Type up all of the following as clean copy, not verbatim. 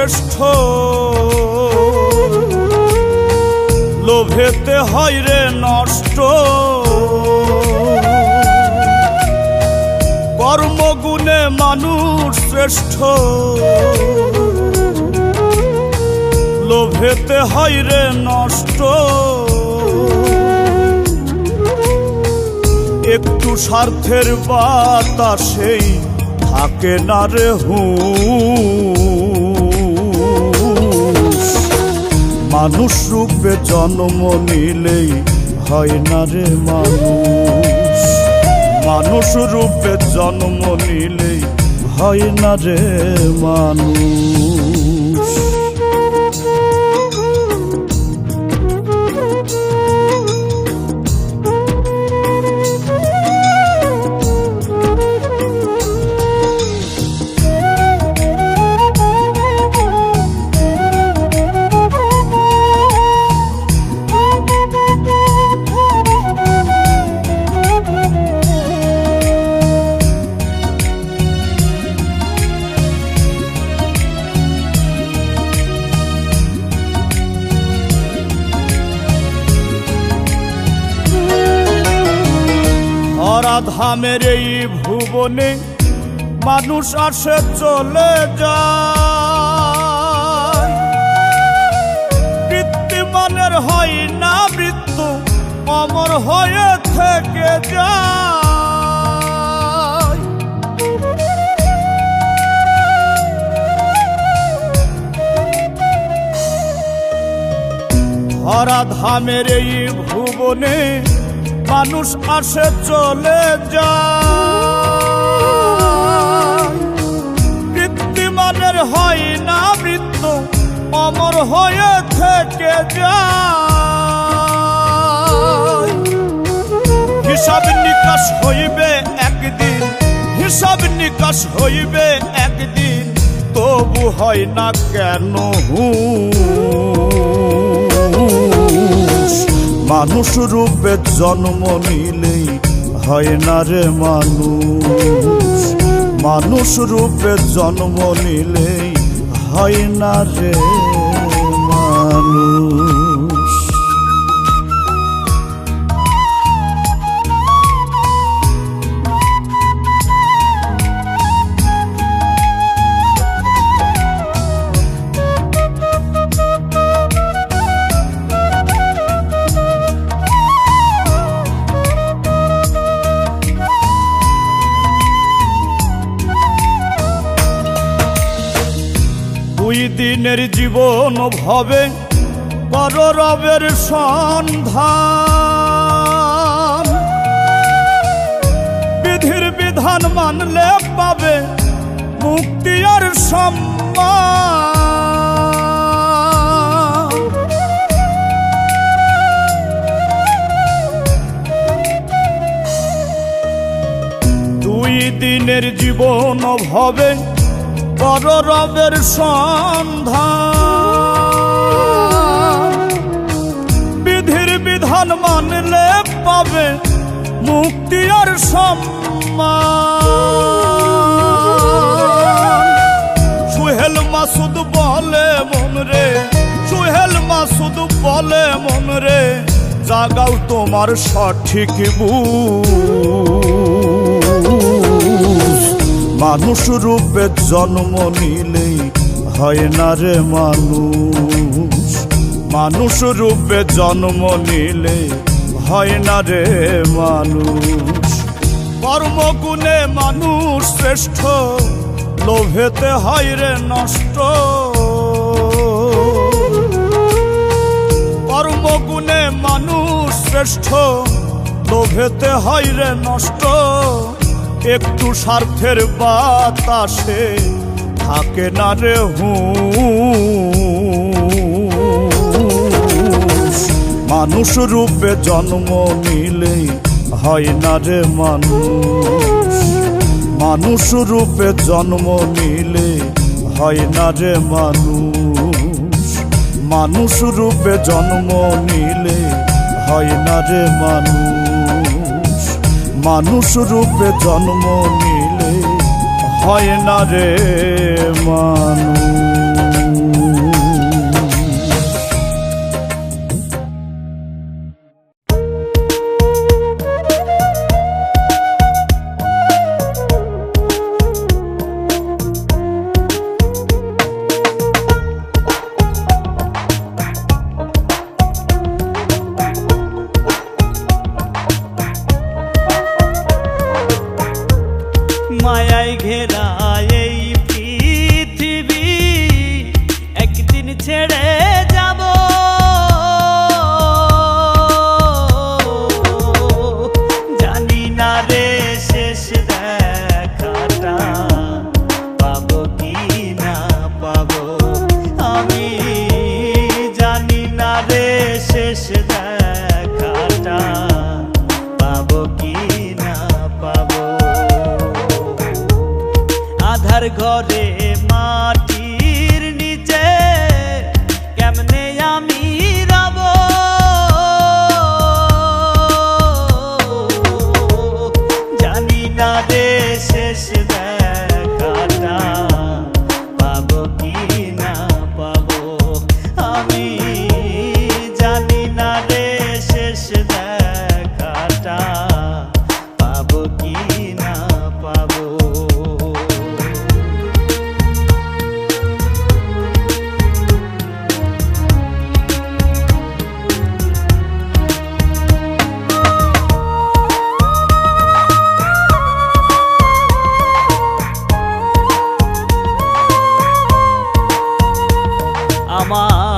শ্রেষ্ঠ, লোভেতে হয় রে নষ্ট। কর্মগুণে মানুষ শ্রেষ্ঠ, লোভেতে হয় রে নষ্ট। একটু স্বার্থের বাতাসেই থাকে না রে হুঁশ। মানুষ রূপে জন্ম নিলেই হয় না রে মানুষ। মানুষ রূপে জন্ম নিলেই হয় না রে মানুষ। ধরাধামের এই ভুবনে মানুষ আসে চলে যায়। বৃত্তিমানের হয় না মৃত্যু, অমর হয়ে থেকে যায়। ধরাধামের এই ভুবনে মানুষ আসে চলে যায়। বৃত্তিমানের হয় না মৃত্যু, অমর হয়ে থেকে যায়। হিসাব নিকাশ হইবে একদিন, হিসাব নিকাশ হইবে একদিন, তবু হয় না কেন হুঁশ। মানুষ রূপে জন্ম নিলেই হয় না রে মানুষ। মানুষ রূপে জন্ম নিলেই হয় না রে মানুষ। দুই দিনের জীবন ভবে কর রবের সন্ধান। বিধির বিধান মানলে পাবে মুক্তি আর সম্মান। দুই দিনের জীবন ভবে কর রবের সন্ধান। বিধির বিধান মানলে পাবে মুক্তি আর সম্মান। সুহেল মাসুদ বলে মন রে, সুহেল মাসুদ বলে মন রে, জাগাও তোমার সঠিক বুঝ। মানুষ রূপে জন্ম নিলেই হয় না রে মানুষ। মানুষ রূপে জন্ম নিলে হয় না রে মানুষ। কর্মগুণে মানুষ শ্রেষ্ঠ, লোভেতে হয় রে নষ্ট। কর্মগুণে মানুষ শ্রেষ্ঠ, লোভেতে হয় রে নষ্ট। একটু স্বার্থের বাতাসে থাকে না রে হুঁশ। মানুষ রূপে জন্ম নিলেই হয় না রে মানুষ। মানুষ রূপে জন্ম নিলে হয় না রে মানুষ। মানুষ রূপে জন্ম নিলে হয় না রে মানুষ। মানুষ রূপে জন্ম নিলে হয় না রে মানুষ।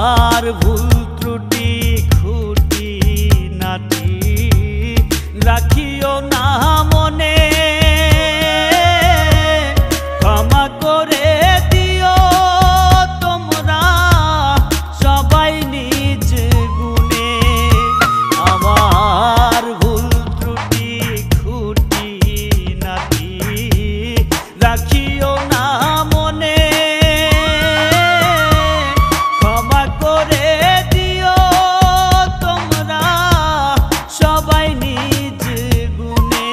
আমার ভুল ত্রুটি খুঁটি নাটি রাখিও না মনে, ক্ষমা করে দিও তোমরা সবাই নিজ গুণে। আমার ভুল ত্রুটি খুঁটি নাটি রাখিও না মনে, ক্ষমা করে দিও তোমরা সবাই নিজ গুণে।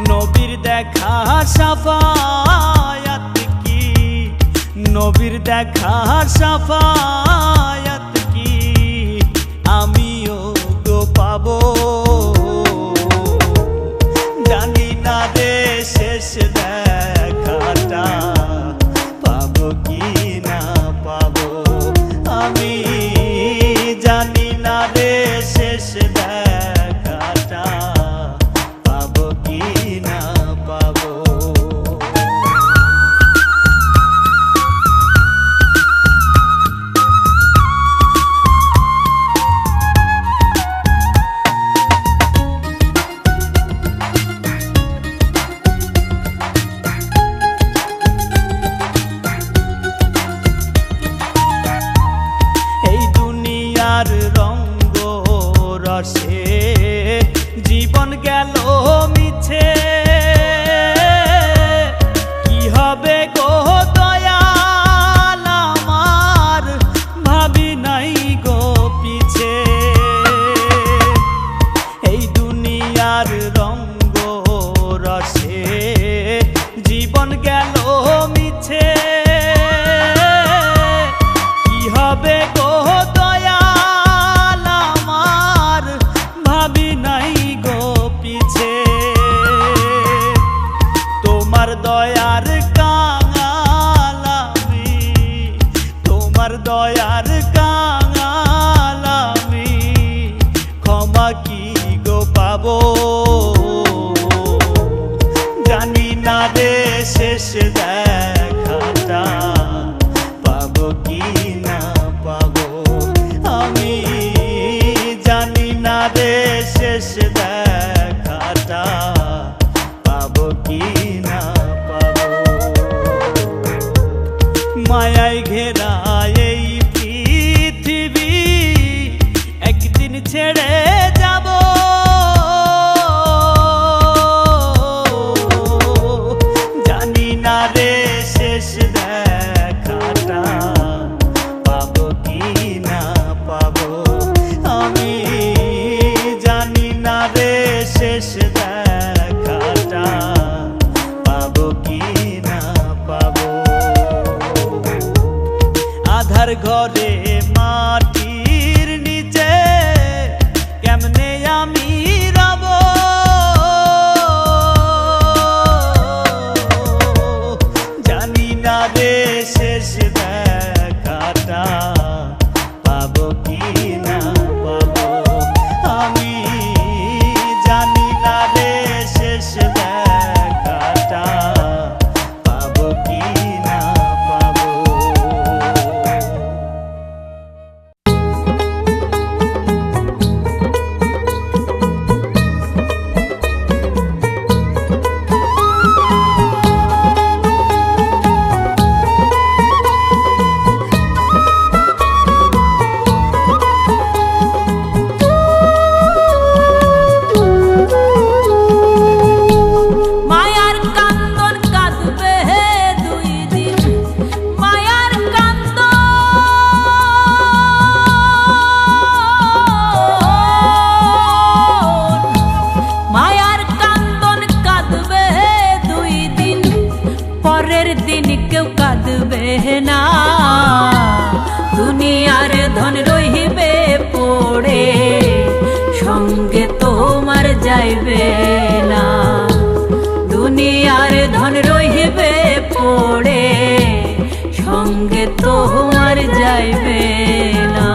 নবীর দেখা সাফায়াত কি, নবীর দেখা সাফায়াত কি আমিও গো পাবো, জানি না রে শেষ দেখাটা পাবো কি না পাবো, আমি জানি না রে শেষ দেখাটা পাবো কি না পাবো। এই দুনিয়ার রঙ্গ রসে জীবন গেল মিছে, কি হবে গো দয়াল আমার ভাবি নাই গো পিছে। এই দুনিয়ার রঙ্গ রসে জীবন গেল মিছে, কি হবে গো দয়াল আমার ভাবি নাই গো পিছে। তোমার দয়ার কাঙাল আমি, তোমার দয়ার কাঙাল আমি, ক্ষমা কি গো পাবো, জানি না রে শেষ দেখাটা পাবো কি না পাবো, আমি জানি না রে শেষ দেখাটা পাবো কি না পাবো। মায়ায় ঘেরা এই পৃথিবী একদিন ছেড়ে যাব, জানি না রে শেষ দেখাটা পাবো কি না পাবো, আমি জানি না রে শেষ দেখাটা পাবো কি না পাবো। আধার ঘরে মাটির নিচে কেমনে আমি রব, জানি না রে শেষ দেখাটা পাবো কি না পাবো, আমি জানি না রে শেষ দেখাটা পাবো কি না পাবো। মায়ার কান্দন কাঁদবে হে 2 দিন, মায়ার কান্দন, মায়ার কান্দন কাঁদবে হে 2 দিন, পরের দিন কেউ কাঁদবে না। দুনিয়ার ধন রহিবে পড়ে, সঙ্গে তোমার যাইবে না। দুনিয়ার ধন রহিবে পড়ে, সঙ্গে তোমার যাইবে না।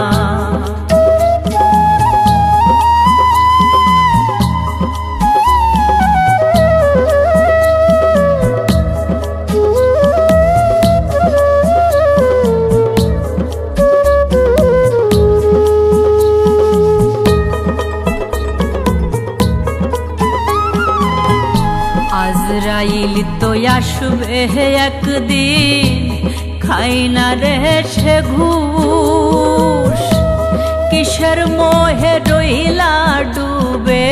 আসবে একদিন, খাই না রে সে ঘুষ। কিসের মোহে রইলা ডুবে,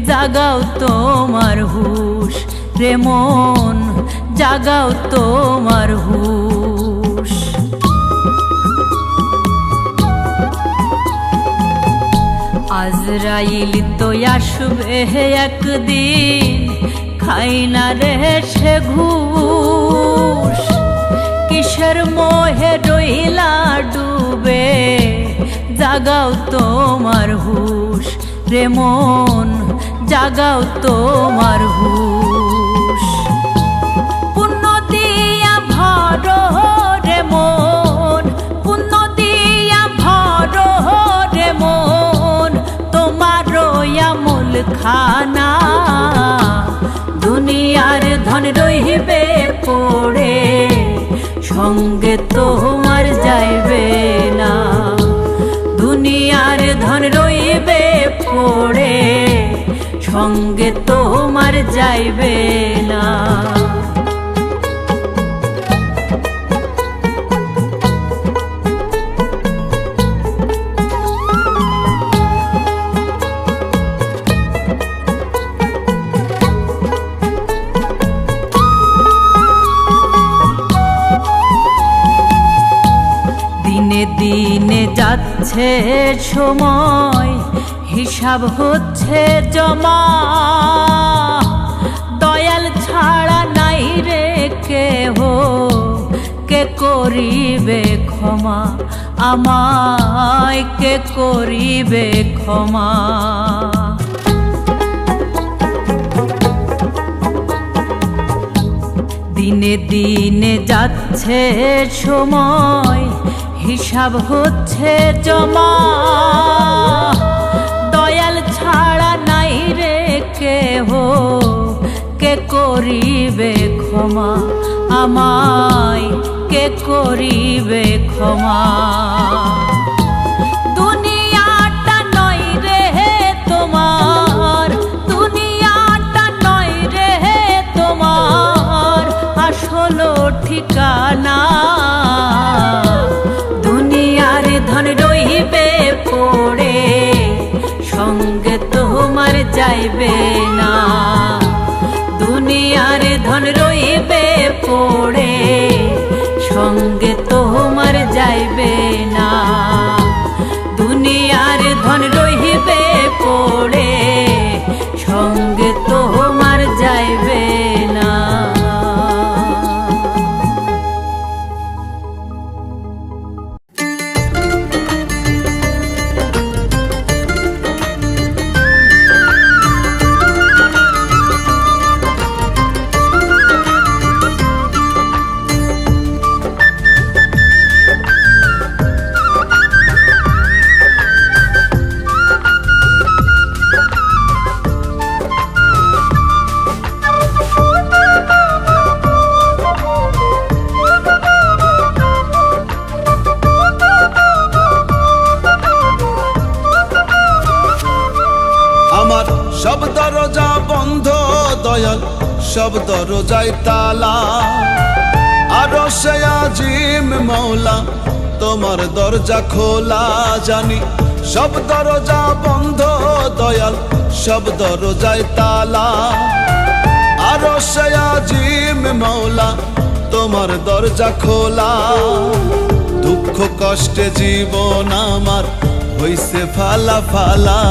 জাগাও তোমার হুশ রে মন, জাগাও তোমার হুশ। আজরাইল তো আসবে একদিন, খাই না রে সে ঘুষ। কিসের মোহে রইলা ডুবে, জাগাও তোমার হুশ রে মন, জাগাও তোমার হুশ। পুণ্য দিয়া ভরো রে মন, পুণ্য দিয়া ভরো রে মন, তোমার আমল খানা। দুনিয়ার ধন রহিবে পড়ে, সঙ্গে তোমার যাইবে না। দুনিয়ার ধন রইবে পড়ে, সঙ্গে তোমার যাইবে না। দিনে দিনে যাচ্ছে সময়, হিসাব হচ্ছে জমা। দয়াল ছাড়া নাই রে কেহ, কে করিবে ক্ষমা আমায়, কে করিবে ক্ষমা। দিনে দিনে যাচ্ছে সময়, হিসাব হচ্ছে জমা। দয়াল ছাড়া নাই রে কেহ, কে করিবে ক্ষমা আমায়, কে করিবে ক্ষমা। দুনিয়াটা নয় রে তোমার, দুনিয়াটা নয় রে তোমার আসল ঠিকানা। দুনিয়ার ধন রহিবে পড়ে, সঙ্গে তোমার যাইবে না। দুনিয়ার ধন রহিবে পড়ে, সঙ্গে তোমার যাইবে না। দুনিয়ার ধন রহিবে পড়ে, সঙ্গে তোমার যাইবে না। সব দরজা বন্ধ দয়াল, সব দরজায় তালা। আরো সে আজিম মৌলা, তোমার দরজা খোলা জানি। সব দরজা বন্ধ দয়াল, সব দরজায় তালা। আরো সে আজিম মৌলা, তোমার দরজা খোলা। দুঃখ কষ্টে জীবন আমার হইছে ফালা ফালা।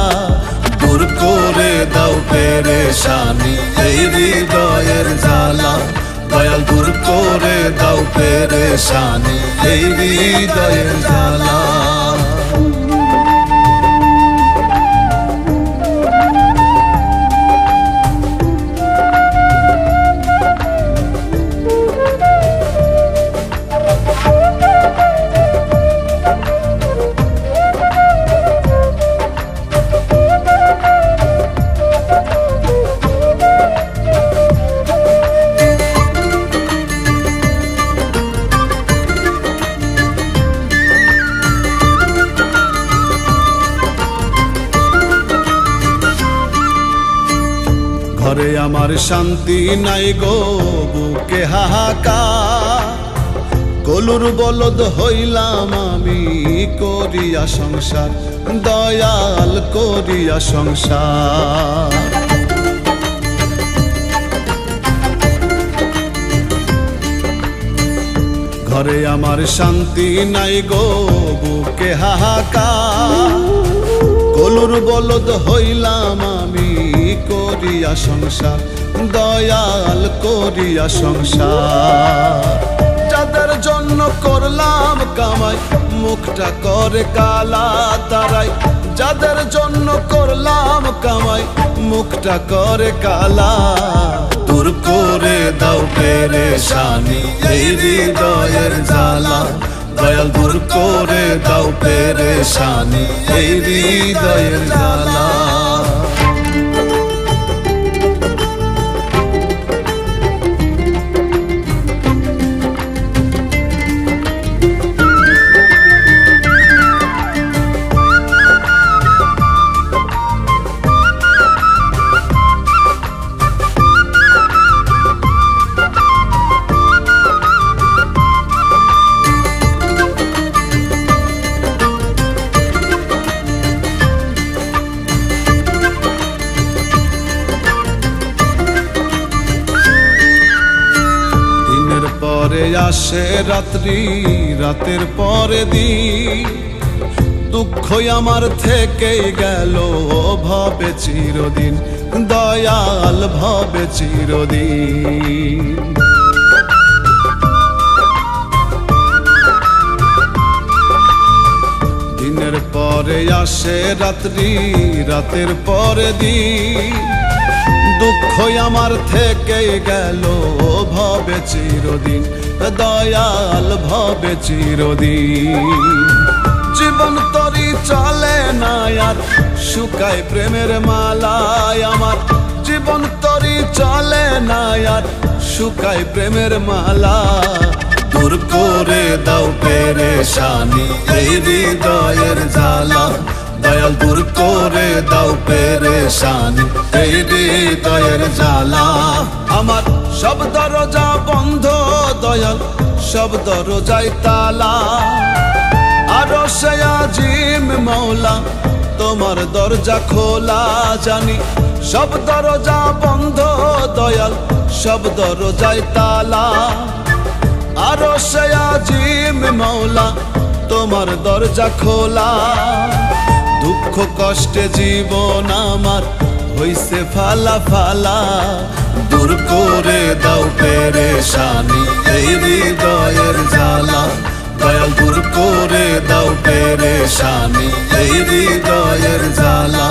দূর করে দাও পেরেশানি এই হৃদয়ের জ্বালা। দয়াল দূর করে দাও পেরেশানি এই হৃদয়ের জ্বালা। ঘরে আমার শান্তি নাই গো, বুকে হাহাকার। কলুর বলদ হইলাম আমি, করিয়া সংসার দয়াল করিয়া সংসার। ঘরে আমার শান্তি নাই গো, বুকে হাহাকার। কলুর বলদ হইলাম আমি, করিয়া সংসার দয়াল করিয়া সংসার। যাদের জন্য করলাম কামাই, মুখটা করে কালা তারাই। যাদের জন্য করলাম কামাই, মুখটা করে কালা। দূর করে দাও পেরেশানি এই হৃদয়ের জ্বালা, দয়াল দূর করে দাও পেরেশানি এই হৃদয়ের জ্বালা। পরে আসে রাত্রি, রাতের পরে দিন। দুঃখ আমার থেকেই গেল ভবে চিরদিন, দয়াল ভবে চিরদিন। দিনের পরে আসে রাত্রি, রাতের পরে দিন। দুঃখ আমার থেকে গেল ভবে চিরদিন, দয়াল ভবে চিরদিন। জীবন তরি চলে না আর, শুকায় প্রেমের মালায় আমার। জীবন তরি চলে না আর, শুকায় প্রেমের মালা। দূর করে দাও পেরেশানি এই হৃদয়ের জ্বালা, দয়াল দূর করে দাও পেরেশানি এই হৃদয়ের জ্বালা। আমার সব দরজা বন্ধ দয়াল, সব দরজায় তালা। আরো সে আজিম মৌলা, তোমার দরজা খোলা জানি। সব দরজা বন্ধ দয়াল, সব দরজায় তালা। আরো সে আজিম মৌলা, তোমার দরজা খোলা। দুঃখ কষ্টে জীবন আমার হইছে ফালা ফালা। দূর করে দাও পেরেশানি এই হৃদয়ের জ্বালা, দয়াল দূর করে দাও পেরেশানি এই হৃদয়ের জ্বালা,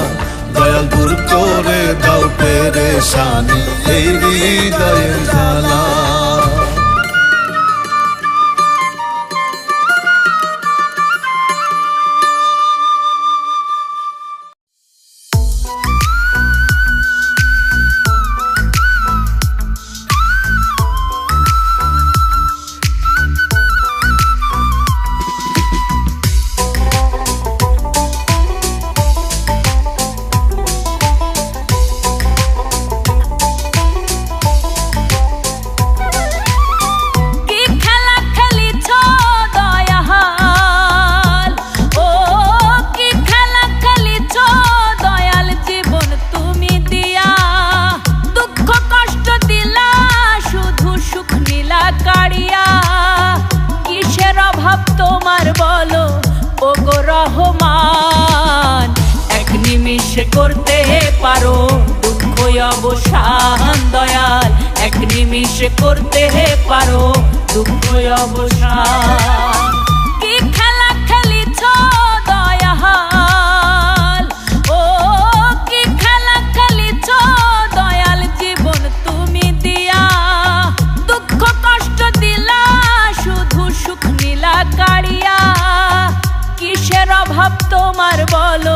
দয়াল দূর করে দাও পেরেশানি এই হৃদয়ের জ্বালা। করতে পারো দুঃখ অবসান দয়াল, এক নিমিষে করতে পারো দুঃখ অবসান। কি খেলা খেলিছ দয়াল, ও কি খেলা খেলিছ দয়াল, জীবন তুমি দিয়া দুঃখ কষ্ট দিলা, শুধু সুখ নীলা কাড়িয়া। কিসের অভাব তোমার বলো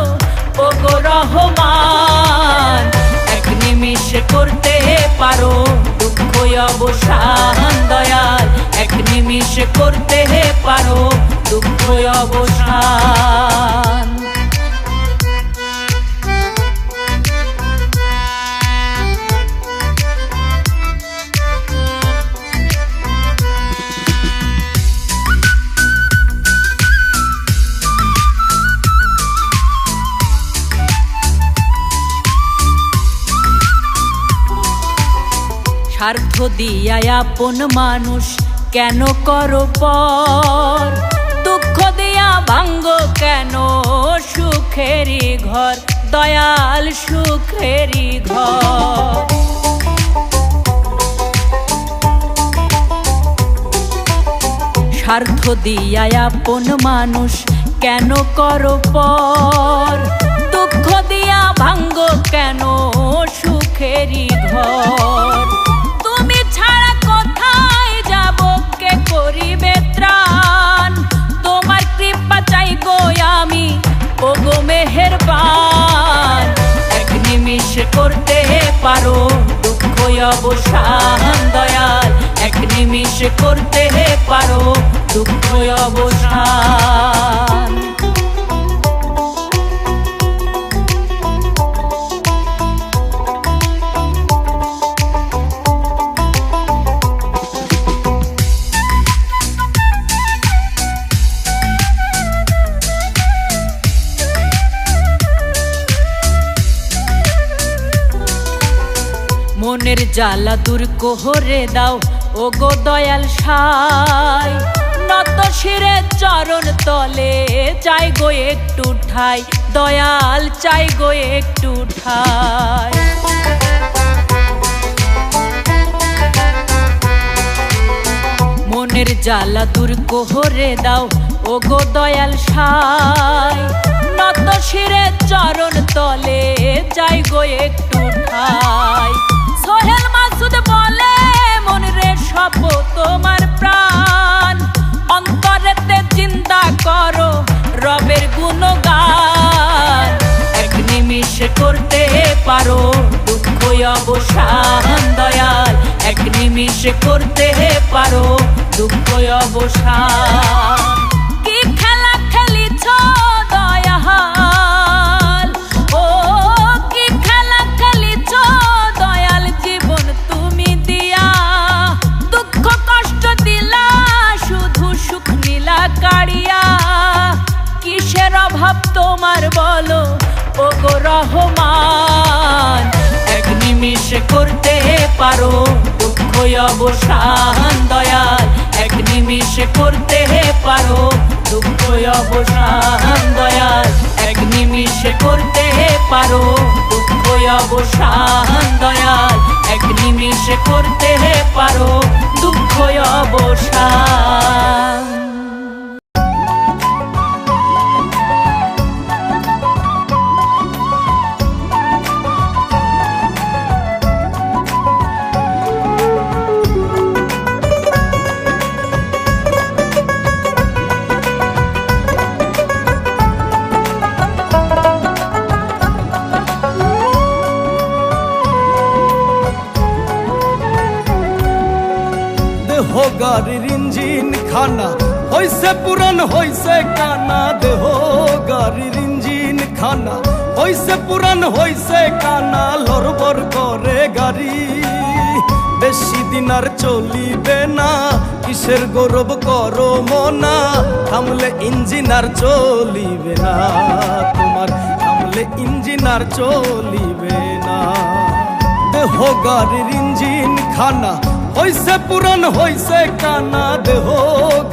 ওগো রহমান, এক নিমিষে করতে পারো দুঃখ অবসান দয়াল, এক নিমিষে করতে পারো দুঃখ অবসান। স্বার্থ দিয়া আপন মানুষ কেন করো পর, দুঃখ দিয়া ভাঙ্গ কেন সুখেরই ঘর, দয়াল সুখেরই ঘর। স্বার্থ দিয়া আপন মানুষ কেন করো পর, দুঃখ দিয়া ভাঙ্গ কেন সুখেরই ঘর। তুমি ছাড়া কোথায় যাব, কে করিবে ত্রাণ, তোমার কৃপা চাই গো আমি ওগো মেহেরবান। এক নিমিষে করতে পারো দুঃখ অবসান দয়াল, এক নিমিষে করতে পারো দুঃখ অবসান। মনের জ্বালা দূর কোহরে দাও ওগো দয়াল সাই, নত শিরে চরণ তলে চাই গো একটু ঠাই, দয়াল চাই গো একটু ঠাই। মনের জ্বালা দূর কোহরে দাও ওগো দয়াল সাই, নত শিরে চরণ তলে চাই গো একটু ঠাই। সোহেল মাসুদ বলে মন রে সব তোমার প্রাণ, অন্তরেতে চিন্তা করো রবের গুণগান। এক নিমিষে করতে পারো দুঃখ অবসান দয়াল, এক নিমিষে করতে পারো দুঃখ অবসান। কি খেলা খেলিছ দয়াল, ও কি খেলা খেলিছ দয়াল, জীবন তুমি দিয়া দুঃখ কষ্ট দিলা, শুধু সুখ নীলা কাড়িয়া। কিসের অভাব তোমার বলো ওগো রহমান, এক নিমিষে করতে পারো দুঃখ অবসান দয়াল, এক নিমিষে করতে পারো দুঃখ অবসান দয়াল, এক নিমিষে করতে পারো দুঃখ অবসান দয়াল, এক নিমিষে করতে পারো দুঃখ অবসান। দেহ গাড়ির ইঞ্জিন খানা হইছে পুরান হইছে কানা, দেহ গাড়ির ইঞ্জিন খানা হইছে পুরান হইছে কানা, লড়বর করে গাড়ি বেশি দিন আর চলিবে না, কিসের গৌরব করো মনা, থামলে ইঞ্জিন আর চলিবে না তোমার, থামলে ইঞ্জিন আর চলিবে না। দেহ গাড়ির ইঞ্জিন খানা হইছে পুরান হইছে কানা, দেহ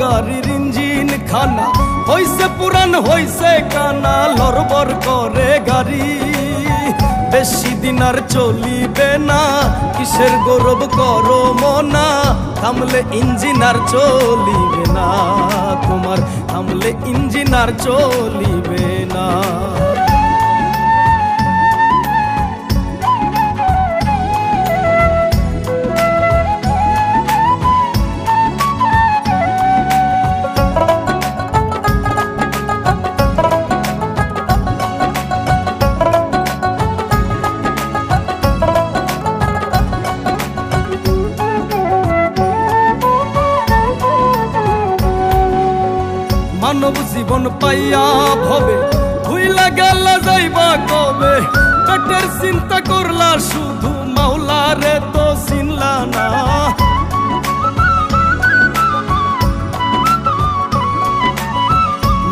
গাড়ির ইঞ্জিন খানা হইছে পুরান হইছে কানা, লড়বর করে গাড়ি বেশি দিন আর চলিবে না, কিসের গৌরব করো মনা, থামলে ইঞ্জিন আর চলিবে না তোমার, থামলে ইঞ্জিন আর চলিবে না। মানব জীবন পাইয়া ভবে ভুইলা গেল যাইবা কবে, পেটের চিন্তা করলা শুধু মাওলা রে তো চিনলা না।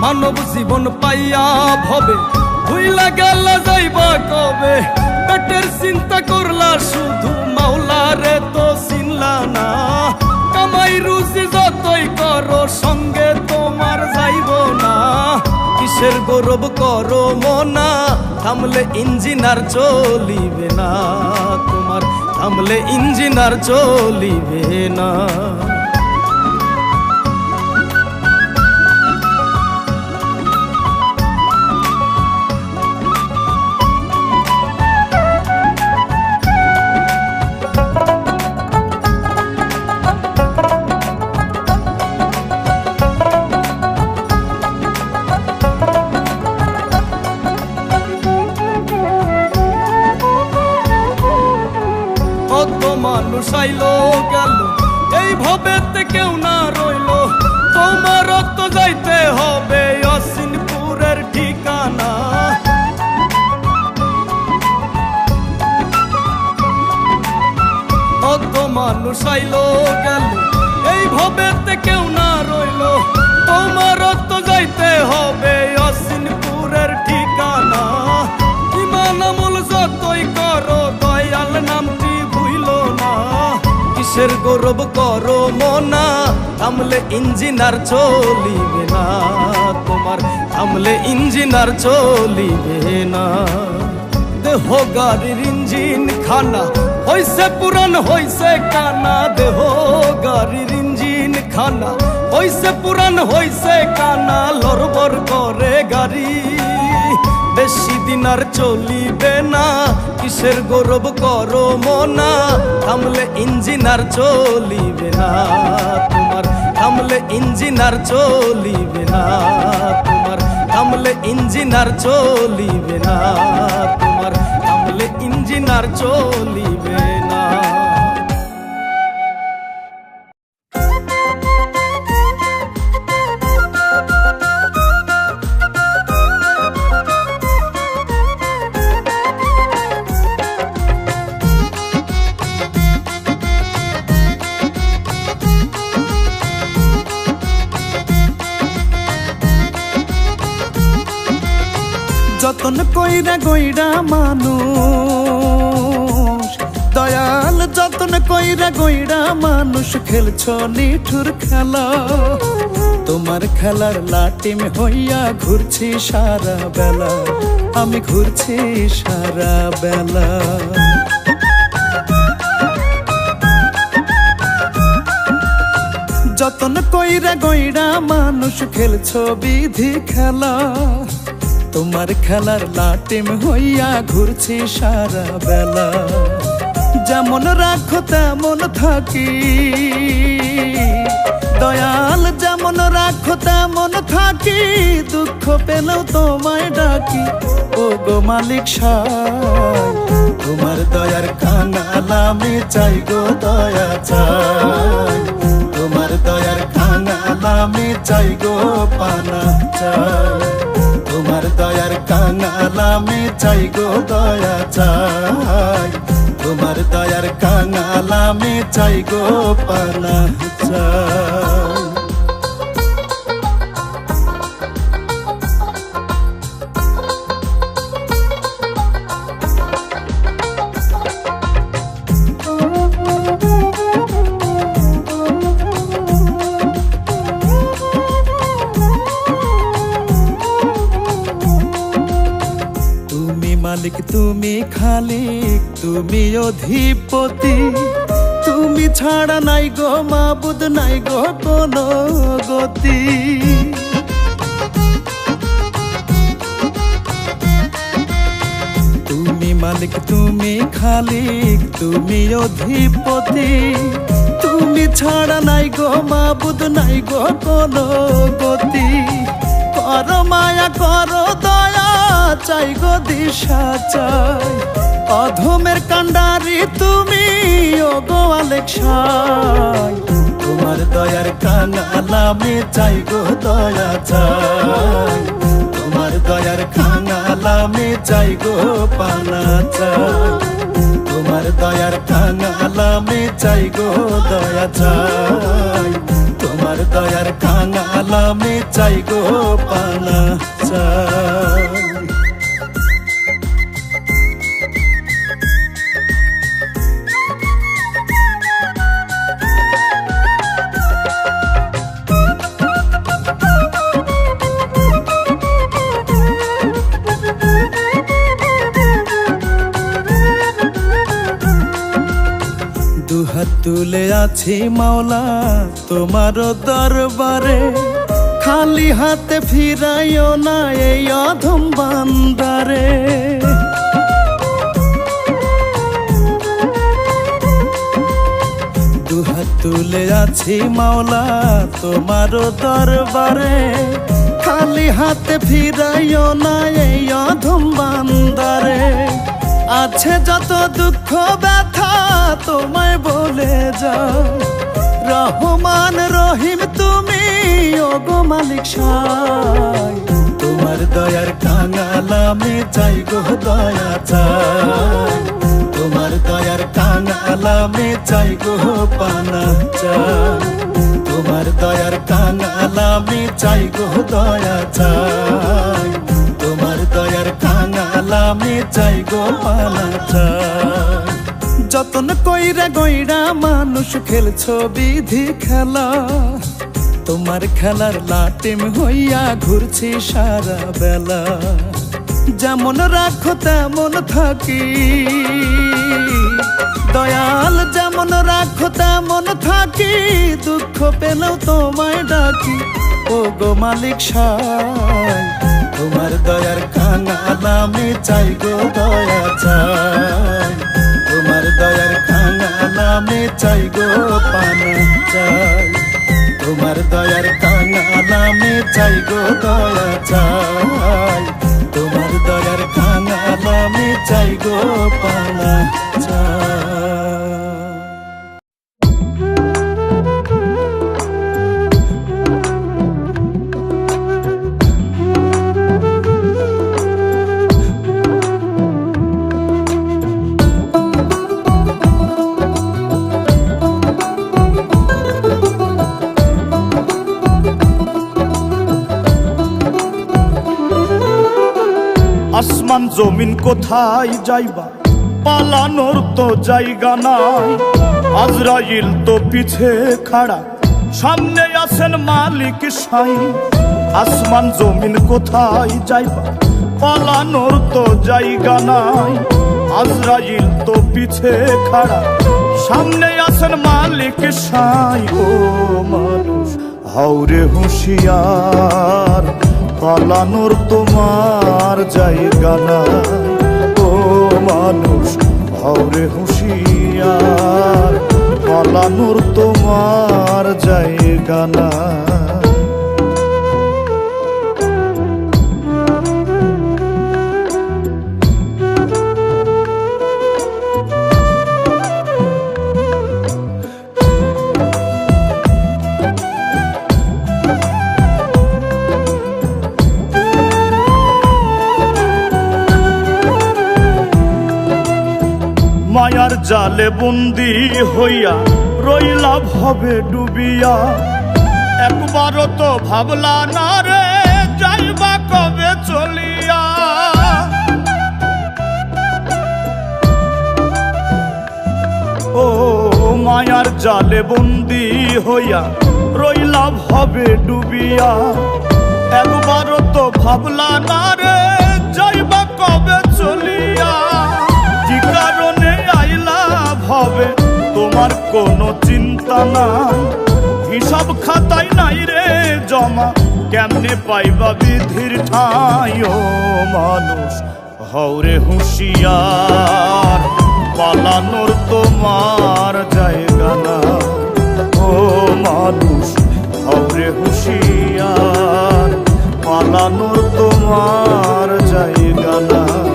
মানব জীবন পাইয়া ভবে ভুইলা গেল যাইবা কবে, পেটের চিন্তা করলা শুধু মাওলারে তো চিনলা না। কামাই রুজি যতই করো সঙ্গে তোমার যাইব না। কিসের গৌরব করো মনা, থামলে ইঞ্জিন আর চলিবে না তোমার, থামলে ইঞ্জিন আর চলিবে না। কত মানুষ আইলো গেল এই ভবেতে কেউ না রইলো, তোমার তো যাইতে হবে অসিনপুরের ঠিকানা। কত মানুষ আইলো গেল এই ভবেতে কেউ না রইলো, তোমার তো যাইতে হবে অসিনপুরের ঠিকানা। ইমান আমল যতই করো দয়াল নামটি ভুইলো না। কিসের গৌরব করো মনা, থামলে ইঞ্জিন আর চলিবে না তোমার, থামলে ইঞ্জিন আর চলিবে না। দেহ গাড়ির ইঞ্জিন খানা হইছে পুরান হইছে কানা, দেহ গাড়ির ইঞ্জিন খানা হইছে পুরান হইছে কানা। লড়বর করে গাড়ি বেশি দিন আর চলিবে না। কিসের গৌরব করো মনা, থামলে ইঞ্জিন আর চলিবে না তোমার, থামলে ইঞ্জিন আর চলিবে না তোমার, থামলে ইঞ্জিন আর চলিবে না তোমার, থামলে ইঞ্জিন আর চলিবে না। যতন কইরা গইরা মানুষ, দয়াল যতন কইরা গইরা মানুষ, খেলছো নিঠুর খেলা। তোমার খেলার লাটিম হইয়া ঘুরছি সারা বেলা, আমি ঘুরছি সারা বেলা। যতন কইরা গইরা মানুষ, খেলছো বিধি খেলা। তোমার খেলার লাটিম হইয়া ঘুরছি সারা বেলা। যেমন রাখো তেমন থাকি দয়াল, যেমন রাখো তেমন থাকি। দুঃখ পেলেও তোমায় ডাকি, ও গো মালিক সাই। তোমার দয়ার কাঙাল আমি চাই গো দয়া চাই, তোমার দয়ার কাঙাল আমি চাই গো পানা চাই। তোমার দয়ার কাঙাল আমি চাই গো দয়া চাই, তোমার দয়ার কাঙাল আমি চাই গো পানা চাই। মালিক তুমি খালিক, তুমি অধিপতি। তুমি ছাড়া নাই গো মাবুদ, নাই গো কোনো গতি। তুমি মালিক তুমি খালিক, তুমি অধিপতি। তুমি ছাড়া নাই গো মাবুদ, নাই গো কোনো গতি। করো মায়া করো দয়া, চাই গো দিশা চাই। অধমের কান্ডারি তুমি, ও গো আলেক সাই। তোমার দয়ার কাঙাল আমি চাই গো দয়া চাই, তোমার দয়ার কাঙাল আমি চাই গো পানা চাই। তোমার দয়ার কাঙাল আমি চাই গো দয়া চাই, তোমার দয়ার কাঙাল আমি চাই গো পানা চাই। তুলে আছি মাওলা তোমার দরবারে, খালি হাতে ফিরাইও না এই অধম বান্দারে। দুহাত তুলে আছি মাওলা তোমার দরবারে, খালি হাতে ফিরাইও না এই অধম বান্দারে। আছে যত দুঃখ ব্যথা তোমায় বলে যাও, রহমান রহিম তুমি ওগো মালিক সাই। তোমার দয়ার কাঙাল আমি চাই গো দয়া চাই, তোমার দয়ার কাঙাল আমি চাই গো পানা চাই, তোমার দয়ার কাঙাল আমি চাই গো দয়া চাই, তোমার দয়ার কাঙাল আমি চাই গো পানা চাই। যতন কইরা গইরা মানুষ খেলছো বিধি খেলা, তোমার খেলার লাটিম হইয়া ঘুরছি সারা বেলা। যেমন রাখো তেমন থাকি দয়াল, যেমন রাখো তেমন থাকি, দুঃখ পেলেও তোমায় ডাকি ও গো মালিক সাই। তোমার দয়ার কাঙাল আমি চাই গো দয়া চাই, তোমার দয়ার কাঙাল আমি চাই গো পানা চাই, তোমার দয়ার কাঙাল আমি চাই গো দয়া চাই, তোমার দয়ার কাঙাল আমি চাই গো পানা চাই। আসমান জমিন কোথায় যাইবা, পালানোর তো জায়গা নাই। আজরাইল তো পিছে খাড়া, সামনে আছেন মালিক সাই। আসমান জমিন কোথায় যাইবা, পালানোর তো জায়গা নাই। আজরাইল তো পিছে খাড়া, সামনে আছেন মালিক সাই। ও মানুষ হাওরে হুঁশিয়ার, পালানোর তোমার জায়গা নাই। ও মানুষ হাওরে হুঁশিয়ার, পালানোর তোমার জায়গা নাই। মায়ার জালে বন্দি হইয়া রইলা ভবে ডুবিয়া, একবারও তো ভাবলা না রে যাইবা কবে চলিয়া। ও মায়ার জালে বন্দি হইয়া রইলা ভবে ডুবিয়া, একবারও তো ভাবলা না রে যাইবা কবে চলিয়া। কি কারণে আইলা ভবে তোমার কোনো চিন্তা নাই, হিসাব খাতায় নাই রে জমা, কেমনে পাইবা বিধির ঠাই। ও মানুষ হাওরে হুঁশিয়ার, পালানোর তোমার জায়গা নাই। ও মানুষ হাওরে হুঁশিয়ার, পালানোর তোমার জায়গা নাই।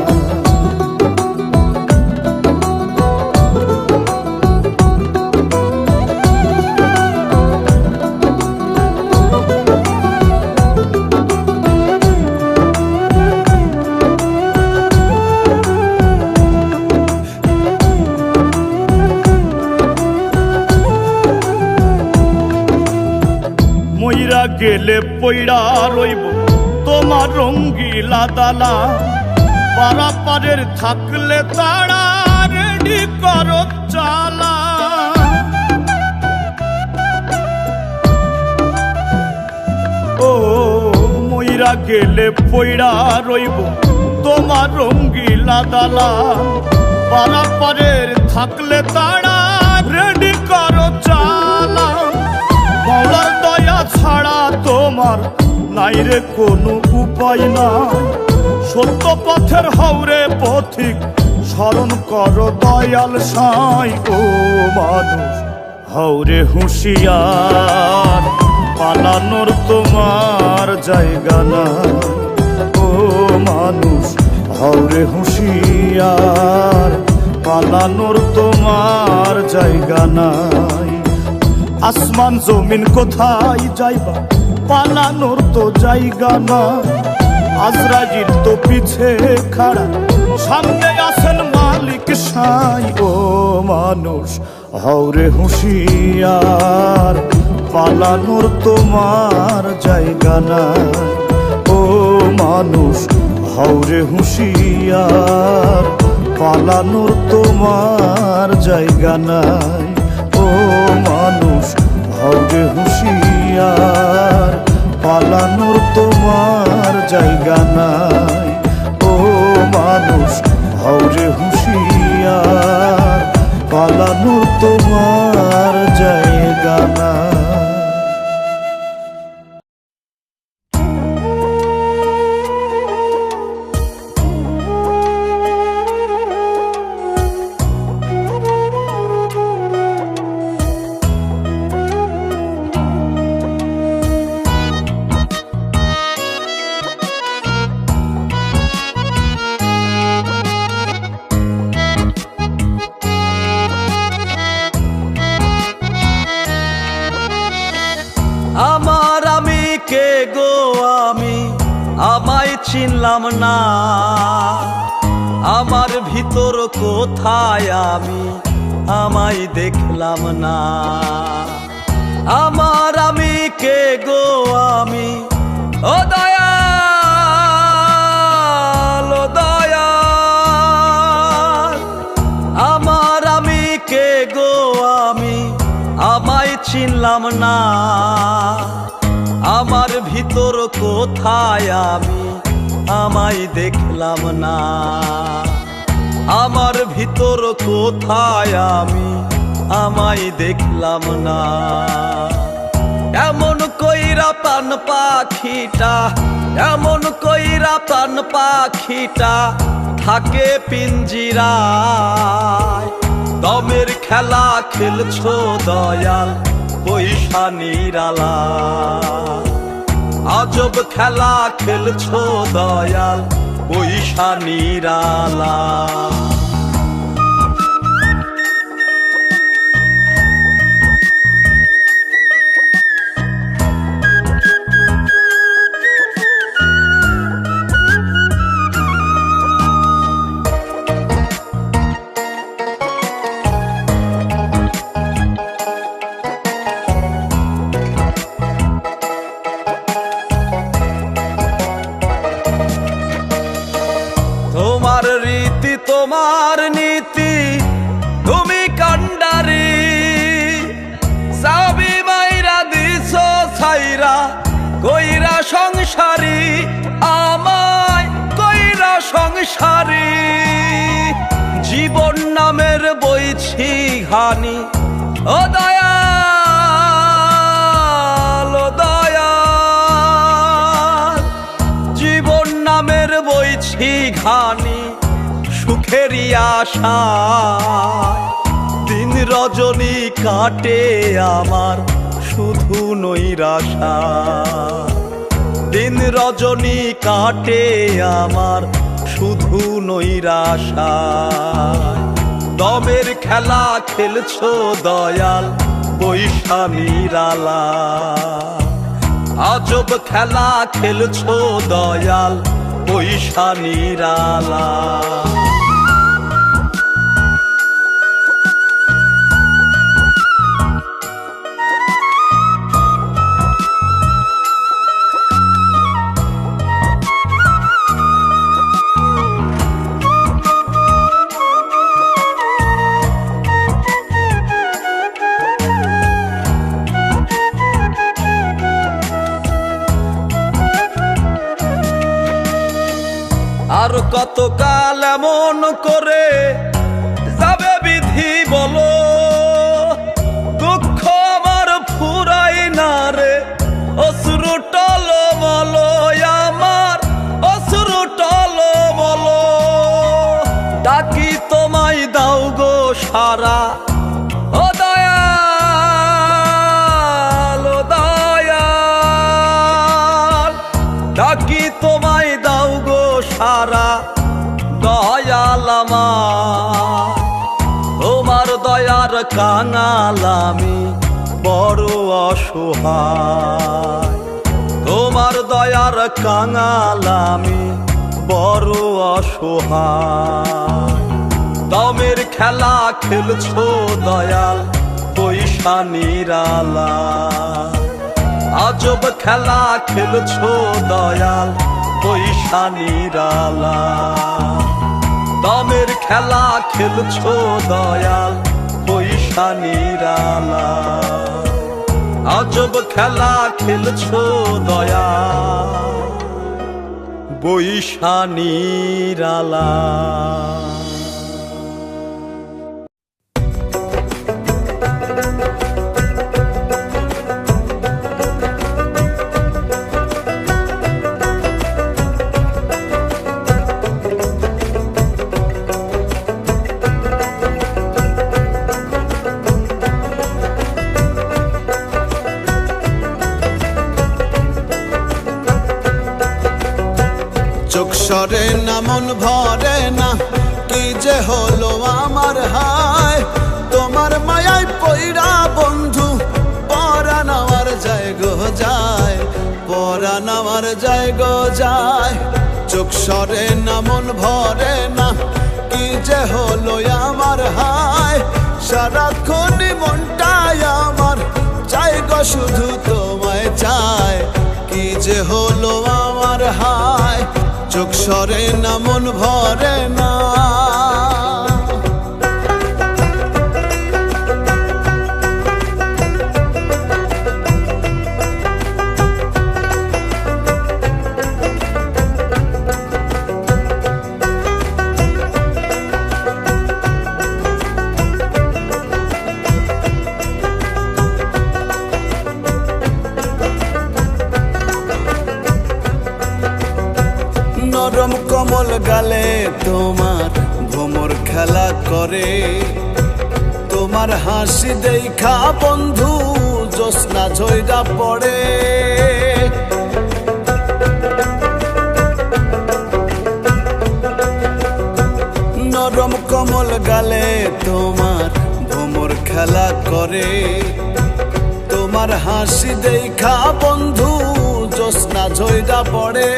মইরা গেলে পইড়া রইব তোমার রঙ্গিলা দালা, পারাপারের থাকলে তারা রেডি করো চালা। ও মইরা গেলে পইড়া রইব তোমার রঙ্গিলা দালা, পারাপারের থাকলে তারা রেডি করো চালান। মওলার দয়া ছাড়া তোমার নাই রে কোনো উপায় নাই। সত্য পথের হওরে পথিক স্মরণ করো দয়াল সাই। ও মানুষ হওরে হুঁশিয়ার, পালানোর তোমার জায়গা না। ও মানুষ হওরে হুঁশিয়ার, পালানোর তোমার জায়গা নাই। আসমান জমিন কোথায় যাইবা, পালানোর তো জায়গা না। আজরাইল তো পিছে খাড়া, সামনে আছেন মালিক সাই। ও মানুষ হওরে হুঁশিয়ার, পালানোর তোমার জায়গা না। ও মানুষ হওরে হুঁশিয়ার, পালানোর তোমার জায়গা নাই। ও মানুষ হওরে হুঁশিয়ার, পালানোর তোমার জায়গা নাই। ও মানুষ হওরে হুঁশিয়ার, পালানোর তোমার জায়গা নাই। আমার আমি কে গো আমি, আমায় চিনলাম না। আমার ভিতর কোথায় আমি, আমায় দেখলাম না। আমার আমি কে গো আমি, ও দয়াল ও দয়াল। আমার আমি কে গো আমি, আমায় চিনলাম না। আমার ভিতর কোথায় আমি, আমায় দেখলাম না। আমার ভিতর কোথায় আমি, আমায় দেখলাম না। এমন কইরা প্রাণ পাখিটা, এমন কইরা প্রাণ পাখিটা থাকে পিঞ্জিরায়। দমের খেলা খেলছো দয়াল পয়সা নিরালা। আজব খেলা খেলছো দয়াল পয়সা নিরালা। তোমার রীতি তোমার নীতি, তুমি কান্ডারি। সাবি মাইরা দিছো ছাইরা, কইরা সংসারী আমায়, কইরা সংসারী। জীবন নামের বইছি ঘানি, ও দয়াল ও দয়াল। জীবন নামের বইছি ঘানি, সুখেরই আশা। দিন রজনী কাটে আমার শুধু নৈরাশা। দিন রজনী কাটে আমার শুধু নৈরাশা। দমের খেলা খেলছো দয়াল পয়সা নিরালা। আজব খেলা খেলছো দয়াল পয়সা নিরালা। আর কতকাল এমন করে যাবে বিধি বলো। সারা। ও দয়াল, ও দয়াল, ডাকি তোমায় দাও গো সারা। দয়াল আমার, তোমার দয়ার কাঙাল আমি বড় অসহায়। তোমার দয়ার কাঙাল আমি বড় অসহায়। দমের খেলা খেলছো দয়াল পয়সা নিরালা। আজব খেলা খেলছো দয়াল পয়সা নিরালা। দমের খেলা খেলছো দয়াল পয়সা নিরালা। আজব খেলা খেলছো দয়াল পয়সা নিরালা। চোখ সরে না মন ভরে না, কি যে হলো আমার হায়। তোমার মায়ায় পইরা বন্ধু পরাণ আমার যায় গো যায়, পরাণ আমার যায় গো যায়। চোখ সরে না মন ভরে না, কি যে হলো আমার হায়। সারাক্ষণই মনটাই আমার চাই গো শুধু তোমায় চায়, কি যে হলো আমার হায়। চোখ সরে না মন ভরে না। নরম কমল গালে তোমার ভ্রমর খেলা করে। তোমার হাসি দেখা বন্ধু জ্যোৎস্না ঝইরা পড়ে। নরম কমল গালে তোমার ভ্রমর খেলা করে। তোমার হাসি দেখা বন্ধু জ্যোৎস্না ঝইরা পড়ে।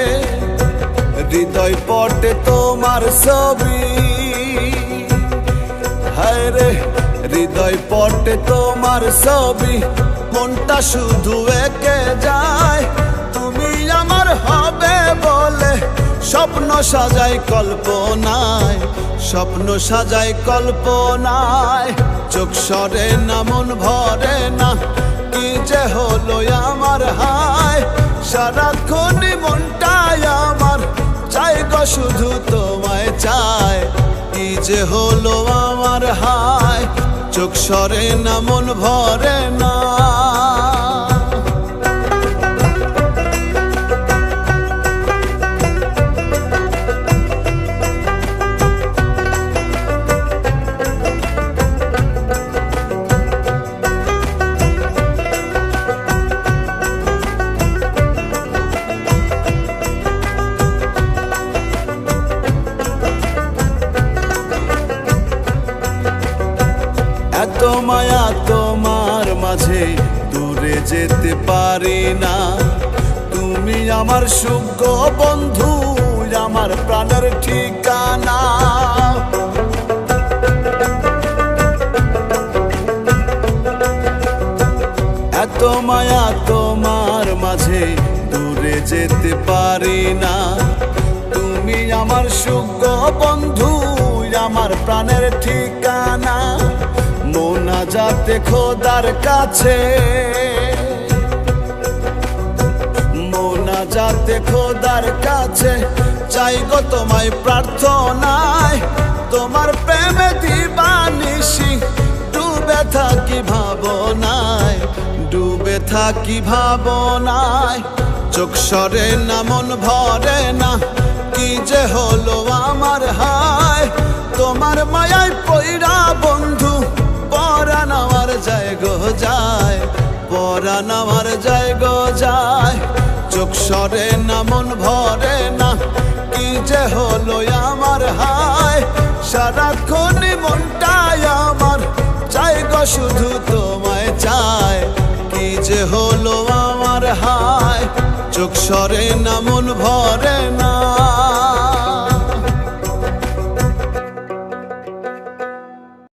হৃদয় পটে তোমার ছবি, হায় রে হৃদয় পটে তোমার ছবি। মনটা শুধু একে যায়, তুমি আমার হবে বলে স্বপ্ন সাজাই কল্পনায়, স্বপ্ন সাজাই কল্পনায়। চোখ সরে না মন ভরে না, কি যে হলো আমার হায়। সারাক্ষণই মনটাই আমার চাই গো শুধু তোমায় চায়, কি যে হলো আমার হায়। চোখ সরে না মন ভরে না। এত মায়া তোমার মাঝে দূরে যেতে পারি না। তুমি আমার সুখ বন্ধু, আমার প্রাণের ঠিকানা। এত মায়া তোমার মাঝে দূরে যেতে পারি না। তুমি আমার সুখ বন্ধু, আমার প্রাণের ঠিকানা। মোনাজাতে খোদার কাছে, মোনাজাতে খোদার কাছে চাই গো তোমায় প্রার্থনায়। তোমার প্রেমে দিবানিশি ডুবে থাকি ভাবনায়, ডুবে থাকি ভাবনায়। চোখ সরে না মন ভরে না, কি যে হলো আমার হায়। তোমার মায়ায় পইরা বন্ধু যায়, পরাণ আমার যায় গো যায়। চোখ সরে না মন ভরে না, কি যে হলো আমার হায়। সারাক্ষণ মনটাই আমার চাই গো শুধু তোমায় চায়, কি যে হলো আমার হায়। চোখ সরে না মন ভরে না।